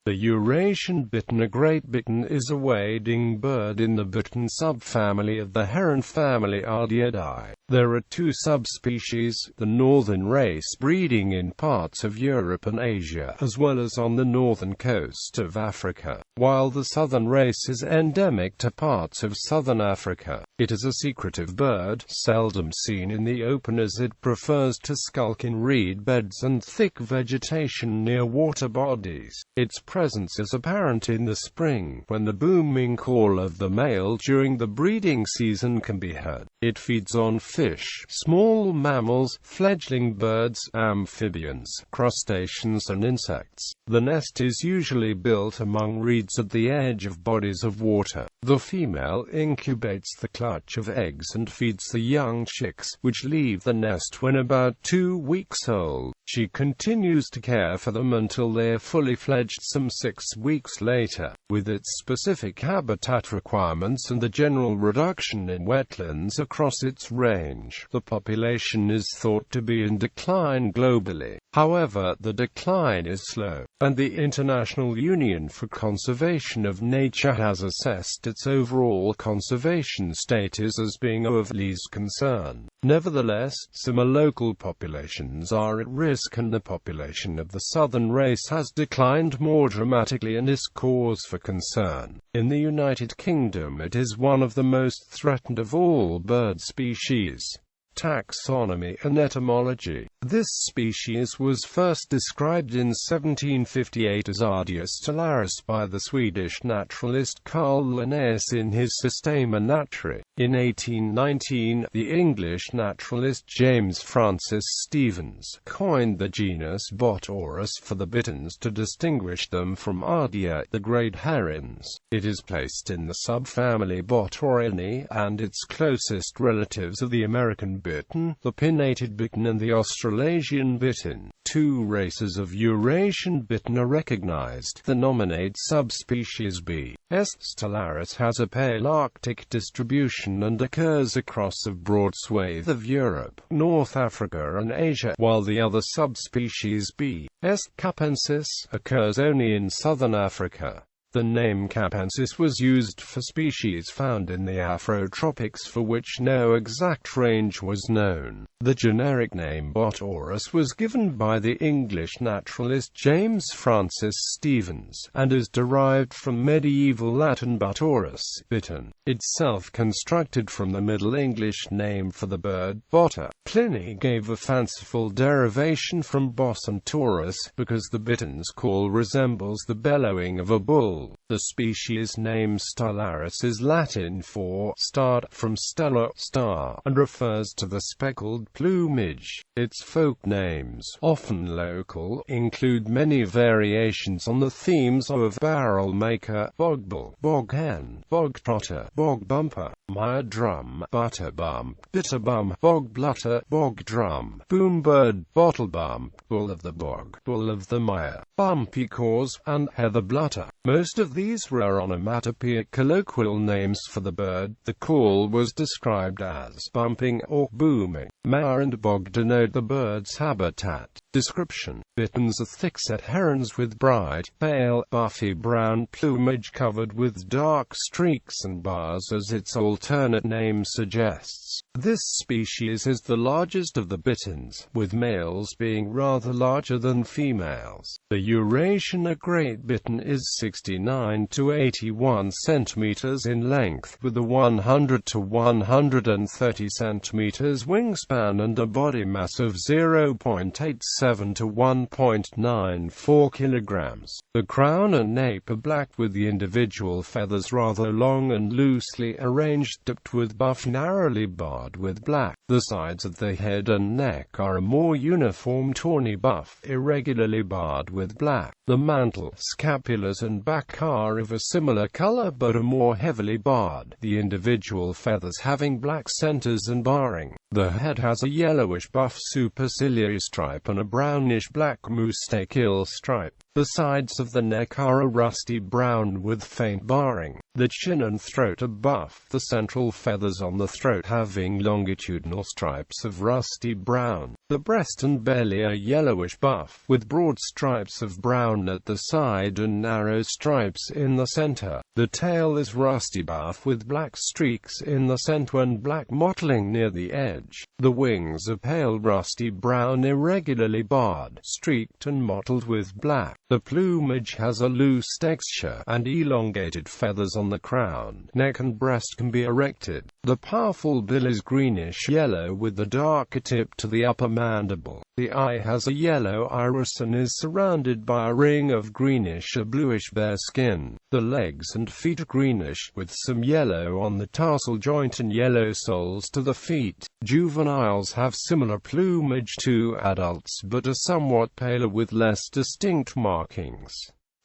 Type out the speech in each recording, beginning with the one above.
The Eurasian bittern. A great bittern is a wading bird in the bittern subfamily of the heron family Ardeidae. There are two subspecies, the northern race breeding in parts of Europe and Asia, as well as on the northern coast of Africa, while the southern race is endemic to parts of southern Africa. It is a secretive bird, seldom seen in the open as it prefers to skulk in reed beds and thick vegetation near water bodies. Its presence is apparent in the spring, when the booming call of the male during the breeding season can be heard. It feeds on fish, small mammals, fledgling birds, amphibians, crustaceans and insects. The nest is usually built among reeds at the edge of bodies of water. The female incubates the clutch of eggs and feeds the young chicks, which leave the nest when about 2 weeks old. She continues to care for them until they are fully fledged some 6 weeks later. With its specific habitat requirements and the general reduction in wetlands across its range, the population is thought to be in decline globally. However, the decline is slow, and the International Union for Conservation of Nature has assessed its overall conservation status as being of least concern. Nevertheless, similar local populations are at risk, and the population of the southern race has declined more dramatically and is cause for concern. In the United Kingdom, it is one of the most threatened of all bird species. Taxonomy and etymology. This species was first described in 1758 as Ardea stellaris by the Swedish naturalist Carl Linnaeus in his Systema Naturae. In 1819, the English naturalist James Francis Stevens coined the genus Botaurus for the bitterns to distinguish them from Ardea, the great herons. It is placed in the subfamily Botaurinae, and its closest relatives are the American bittern, the pinnated bittern and the Australasian bittern. Two races of Eurasian bittern are recognized. The nominate subspecies B.S. stellaris has a Palearctic distribution and occurs across a broad swathe of Europe, North Africa and Asia, while the other subspecies B.S. capensis occurs only in southern Africa. The name capensis was used for species found in the Afrotropics for which no exact range was known. The generic name Botaurus was given by the English naturalist James Francis Stevens, and is derived from medieval Latin Botaurus, bittern, itself constructed from the Middle English name for the bird, botta. Pliny gave a fanciful derivation from bos and taurus, because the bittern's call resembles the bellowing of a bull. The species name stellaris is Latin for starred, from stella, star, and refers to the speckled plumage. Its folk names, often local, include many variations on the themes of barrel maker, bogbull, bog hen, bog trotter, bog bumper, mire drum, butterbump, bitterbum, bog blutter, bog drum, boombird, bottlebump, bull of the bog, bull of the mire, bumpy cause, and heather blutter. Most of these were onomatopoeic colloquial names for the bird. The call was described as bumping or booming. Mire and bog denote the bird's habitat. Description. Bitterns are thick-set herons with bright, pale, buffy brown plumage covered with dark streaks and bars, as its alternate name suggests. This species is the largest of the bitterns, with males being rather larger than females. The Eurasian great bittern is 69 to 81 centimeters in length, with a 100 to 130 centimeters wingspan and a body mass of 0.87 to 1.94 kilograms. The crown and nape are black, with the individual feathers rather long and loosely arranged, tipped with buff, narrowly barred with black. The sides of the head and neck are a more uniform tawny buff, irregularly barred with black. The mantle, scapulars and back are of a similar color but are more heavily barred, the individual feathers having black centers and barring. The head has a yellowish-buff superciliary stripe and a brownish-black moustachial stripe. The sides of the neck are a rusty brown with faint barring. The chin and throat are buff, the central feathers on the throat having longitudinal stripes of rusty brown. The breast and belly are yellowish-buff, with broad stripes of brown at the side and narrow stripes in the center. The tail is rusty buff with black streaks in the center and black mottling near the edge. The wings are pale rusty brown, irregularly barred, streaked and mottled with black. The plumage has a loose texture, and elongated feathers on the crown, neck and breast can be erected. The powerful bill is greenish-yellow with the darker tip to the upper mandible. The eye has a yellow iris and is surrounded by a ring of greenish or bluish bare skin. The legs and feet are greenish, with some yellow on the tarsal joint and yellow soles to the feet. Juveniles have similar plumage to adults but are somewhat paler with less distinct markings.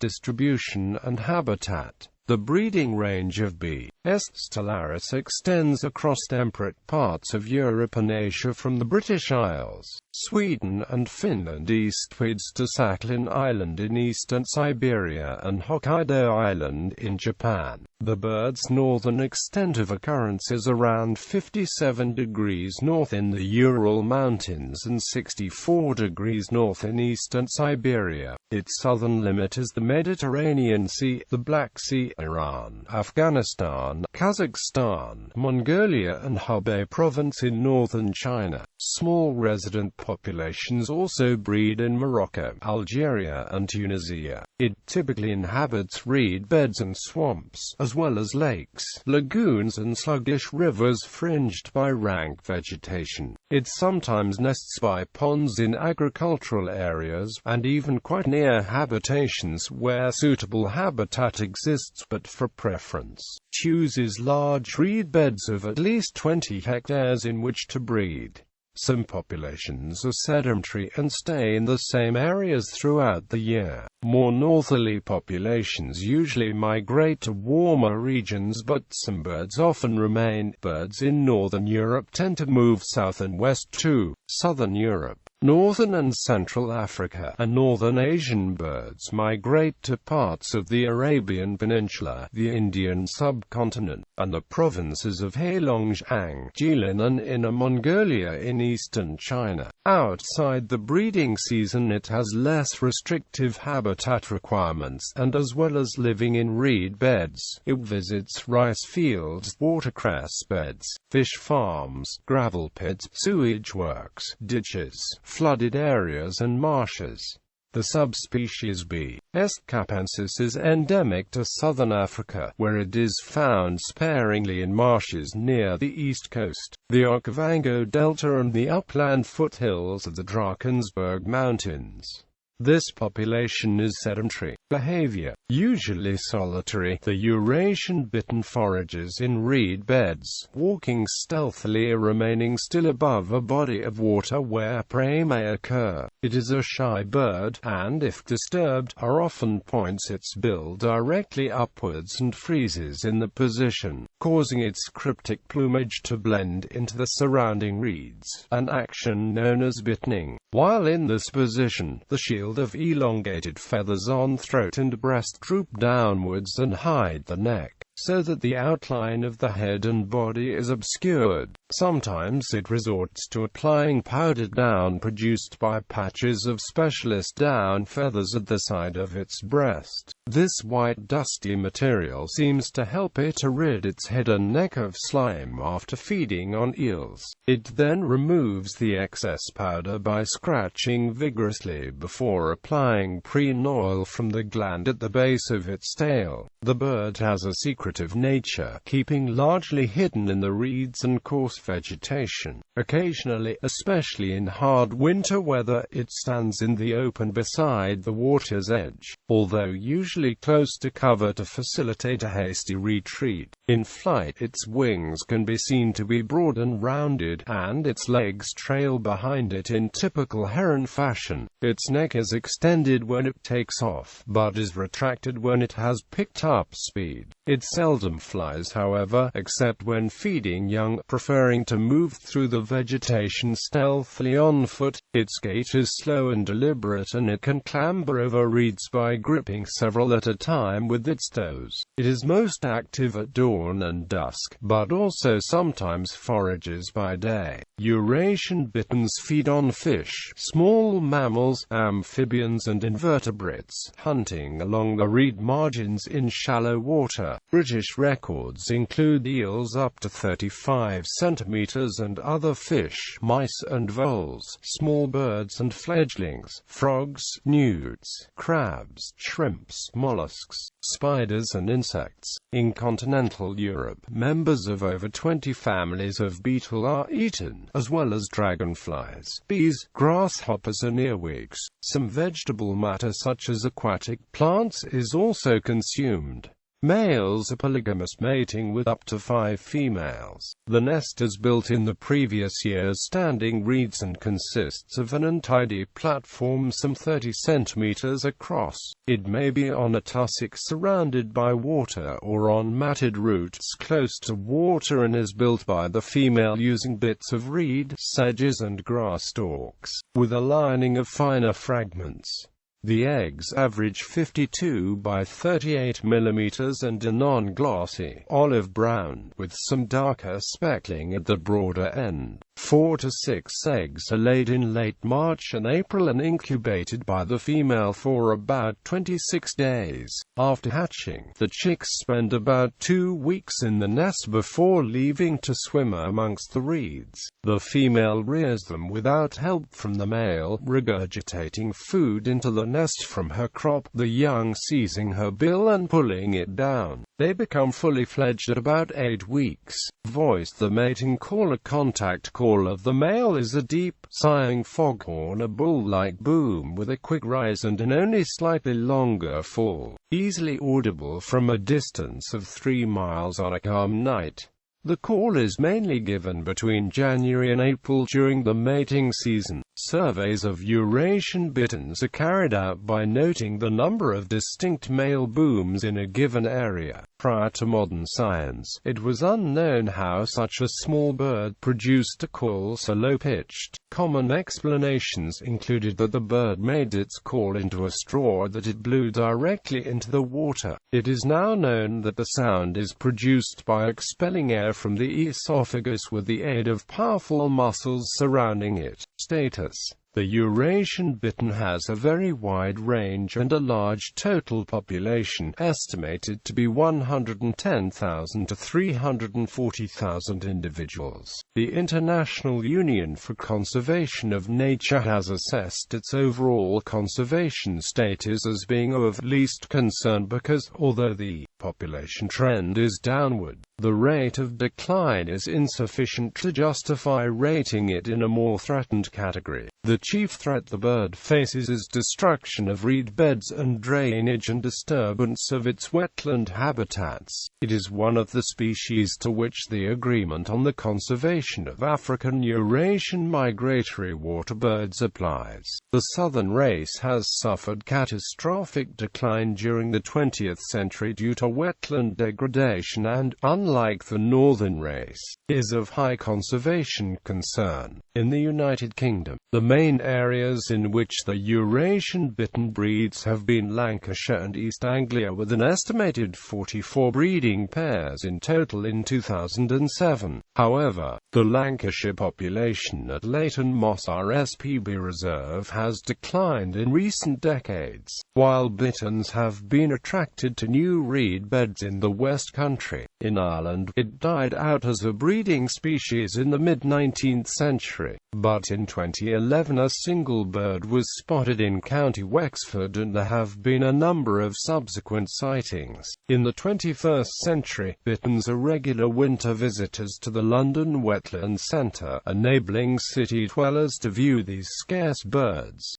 Distribution and habitat. The breeding range of B. stellaris extends across temperate parts of Europe and Asia from the British Isles, Sweden and Finland eastwards to Sakhalin Island in eastern Siberia and Hokkaido Island in Japan. The bird's northern extent of occurrence is around 57 degrees north in the Ural Mountains and 64 degrees north in eastern Siberia. Its southern limit is the Mediterranean Sea, the Black Sea, Iran, Afghanistan, Kazakhstan, Mongolia and Hubei province in northern China. Small resident populations also breed in Morocco, Algeria and Tunisia. It typically inhabits reed beds and swamps, as well as lakes, lagoons and sluggish rivers fringed by rank vegetation. It sometimes nests by ponds in agricultural areas, and even quite near habitations where suitable habitat exists but for preference. Chooses large reed beds of at least 20 hectares in which to breed. Some populations are sedentary and stay in the same areas throughout the year. More northerly populations usually migrate to warmer regions, but some birds often remain. Birds in northern Europe tend to move south and west to southern Europe. Northern and Central Africa and northern Asian birds migrate to parts of the Arabian Peninsula, the Indian subcontinent, and the provinces of Heilongjiang, Jilin and Inner Mongolia in eastern China. Outside the breeding season it has less restrictive habitat requirements, and as well as living in reed beds, it visits rice fields, watercress beds, fish farms, gravel pits, sewage works, ditches, flooded areas and marshes. The subspecies B. capensis is endemic to southern Africa, where it is found sparingly in marshes near the east coast, the Okavango Delta and the upland foothills of the Drakensberg Mountains. This population is sedentary. Behavior. Usually solitary, the Eurasian bittern forages in reed beds, walking stealthily or remaining still above a body of water where prey may occur. It is a shy bird, and if disturbed, often points its bill directly upwards and freezes in the position, causing its cryptic plumage to blend into the surrounding reeds, an action known as bitterning. While in this position, the shield of elongated feathers on throat and breast droop downwards and hide the neck, so that the outline of the head and body is obscured. Sometimes it resorts to applying powdered down produced by patches of specialist down feathers at the side of its breast. This white dusty material seems to help it to rid its head and neck of slime after feeding on eels. It then removes the excess powder by scratching vigorously before applying preen oil from the gland at the base of its tail. The bird has a secretive nature, keeping largely hidden in the reeds and coarse vegetation. Occasionally, especially in hard winter weather, it stands in the open beside the water's edge, although usually close to cover to facilitate a hasty retreat. In flight, its wings can be seen to be broad and rounded, and its legs trail behind it in typical heron fashion. Its neck is extended when it takes off, but is retracted when it has picked up speed. Its seldom flies, however, except when feeding young, preferring to move through the vegetation stealthily on foot. Its gait is slow and deliberate, and it can clamber over reeds by gripping several at a time with its toes. It is most active at dawn and dusk, but also sometimes forages by day. Eurasian bitterns feed on fish, small mammals, amphibians and invertebrates, hunting along the reed margins in shallow water. British records include eels up to 35 centimeters and other fish, mice and voles, small birds and fledglings, frogs, newts, crabs, shrimps, mollusks, spiders and insects. In continental Europe, members of over 20 families of beetle are eaten, as well as dragonflies, bees, grasshoppers and earwigs. Some vegetable matter such as aquatic plants is also consumed. Males are polygamous, mating with up to 5 females. The nest is built in the previous year's standing reeds and consists of an untidy platform some 30 centimeters across. It may be on a tussock surrounded by water or on matted roots close to water, and is built by the female using bits of reed, sedges and grass stalks, with a lining of finer fragments. The eggs average 52 by 38 mm and are non-glossy, olive brown, with some darker speckling at the broader end. 4 to 6 eggs are laid in late March and April and incubated by the female for about 26 days. After hatching, the chicks spend about 2 weeks in the nest before leaving to swim amongst the reeds. The female rears them without help from the male, regurgitating food into the nest from her crop, the young seizing her bill and pulling it down. They become fully fledged at about 8 weeks. Voice: the mating call. A contact call of the male is a deep, sighing foghorn, a bull-like boom with a quick rise and an only slightly longer fall, easily audible from a distance of 3 miles on a calm night. The call is mainly given between January and April during the mating season. Surveys of Eurasian bitterns are carried out by noting the number of distinct male booms in a given area. Prior to modern science, it was unknown how such a small bird produced a call so low-pitched. Common explanations included that the bird made its call into a straw that it blew directly into the water. It is now known that the sound is produced by expelling air from the esophagus with the aid of powerful muscles surrounding it. Status: the Eurasian bittern has a very wide range and a large total population, estimated to be 110,000 to 340,000 individuals. The International Union for Conservation of Nature has assessed its overall conservation status as being of least concern because, although the population trend is downward, the rate of decline is insufficient to justify rating it in a more threatened category. The chief threat the bird faces is destruction of reed beds and drainage and disturbance of its wetland habitats. It is one of the species to which the Agreement on the Conservation of African Eurasian Migratory Waterbirds applies. The southern race has suffered catastrophic decline during the 20th century due to wetland degradation and, unlike the northern race, is of high conservation concern. In the United Kingdom, the main areas in which the Eurasian bittern breeds have been Lancashire and East Anglia, with an estimated 44 breeding pairs in total in 2007. However, the Lancashire population at Leighton Moss RSPB Reserve has declined in recent decades, while bitterns have been attracted to new reed beds in the West Country. In Ireland, it died out as a breeding species in the mid-19th century, but in 2011 a single bird was spotted in County Wexford and there have been a number of subsequent sightings. In the 21st century, bitterns are regular winter visitors to the London Wetland Centre, enabling city dwellers to view these scarce birds.